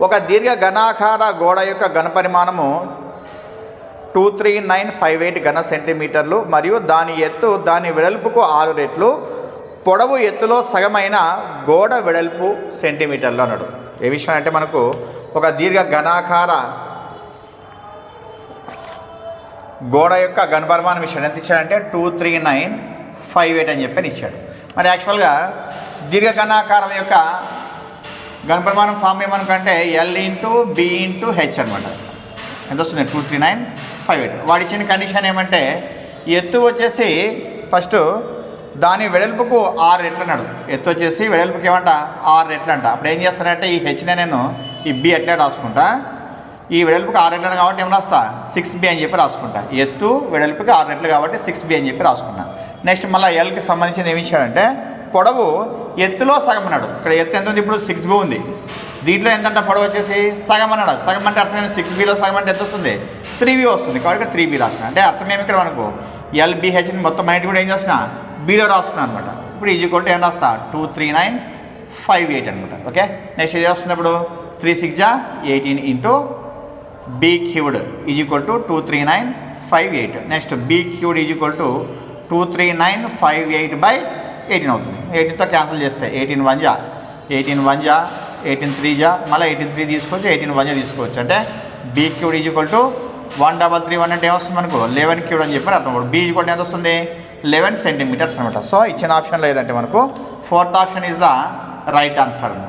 ఒక దీర్ఘ ఘనాకార గోడ యొక్క ఘనపరిమాణము 23958 ఘన సెంటీమీటర్లు మరియు దాని ఎత్తు దాని వెడల్పుకు 6 రెట్లు, పొడవు ఎత్తులో సగమైన గోడ వెడల్పు సెంటీమీటర్లు అన్నాడు. ఏ విషయం అంటే మనకు ఒక దీర్ఘ ఘనాకార గోడ యొక్క ఘనపరిమాణం విషయం ఎంత ఇచ్చాడంటే 23958 అని చెప్పని ఇచ్చాడు. మరి యాక్చువల్గా దీర్ఘ ఘనాకారం యొక్క ఘనపరిమాణం ఫామ్ ఏమనుకంటే L into B into H అనమాట. ఎంత వస్తుంది? 23958. వాడు ఇచ్చిన కండిషన్ ఏమంటే ఎత్తు వచ్చేసి ఫస్ట్ దాని వెడల్పుకు 6 రెట్లు అన్నాడు. ఎత్తు వచ్చేసి వెడల్పుకి ఏమంట 6 రెట్లు అంట. అప్పుడు ఏం చేస్తానంటే ఈ హెచ్నే నేను ఈ బి ఎట్లా రాసుకుంటా, ఈ వెడల్పుకి 6 రెట్లు కాబట్టి ఏం రాస్తా 6B అని చెప్పి రాసుకుంటా. ఎత్తు వెడల్పుకి 6 రెట్లు కాబట్టి 6B అని చెప్పి రాసుకున్నా. నెక్స్ట్ మళ్ళీ ఎల్కి సంబంధించిన ఏమి ఇచ్చాడంటే పొడవు ఎత్తులో సగం అన్నాడు. ఇక్కడ ఎత్తు ఎంత ఉంది? ఇప్పుడు 6B ఉంది. దీంట్లో ఎంతంటే పొడవు వచ్చేసి సగం అన్నాడు. సగం అంటే అర్థం 6Bలో సగం అంటే ఎంత వస్తుంది? 3B వస్తుంది. కాబట్టి 3B రాసిన అంటే అర్థం ఏమి ఇక్కడ మనకు LBHని మొత్తం మైండ్ కూడా ఏం చేసిన Bలో రాసుకున్నాను అనమాట. ఇప్పుడు ఈజీ కొట్టి ఏం రాస్తా 23958 అనమాట. ఓకే, నెక్స్ట్ ఇది వస్తున్నప్పుడు 3 6 18 into B cubed is equal to 23958. Next B cubed is equal to 23958/18 అవుతుంది. 18తో క్యాన్సిల్ చేస్తే 18 1 18 1 18 3 మళ్ళీ 18 3 తీసుకోవచ్చు, 18 1 తీసుకోవచ్చు. అంటే B cubed is equal to 1331 అంటే ఏమొస్తుంది మనకు 11 క్యూబ్డ్ అని చెప్పి అర్థం. B ఈజ్ ఈక్వల్ టు ఎంత వస్తుంది? 11 సెంటీమీటర్స్ అనమాట. సో ఇచ్చిన ఆప్షన్లో ఏదంటే మనకు 4th option is the right answer అనమాట.